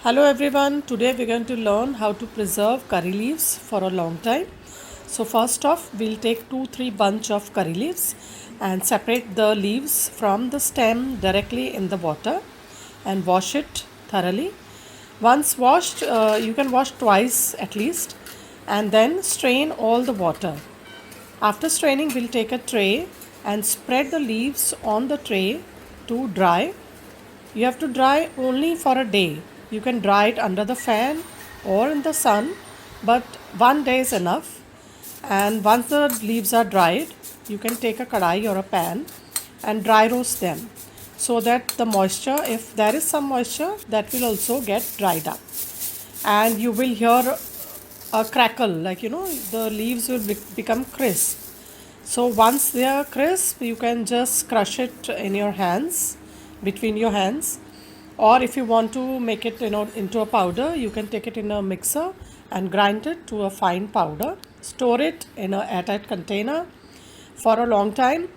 Hello everyone, today we're going to learn how to preserve curry leaves for a long time. So first off, we'll take 2-3 bunch of curry leaves and separate the leaves from the stem directly in the water and wash it thoroughly. Once washed, you can wash twice at least and then strain all the water. After straining, we'll take a tray and spread the leaves on the tray to dry. You have to dry only for a day. You can dry it under the fan or in the sun, but one day is enough. And once the leaves are dried, you can take a kadai or a pan and dry roast them so that the moisture, if there is some moisture, that will also get dried up. And you will hear a crackle, like the leaves will become crisp. So once they are crisp, you can just crush it in your hands, between your hands, or if you want to make it into a powder, you can take it in a mixer and grind it to a fine powder. Store it in a airtight container for a long time.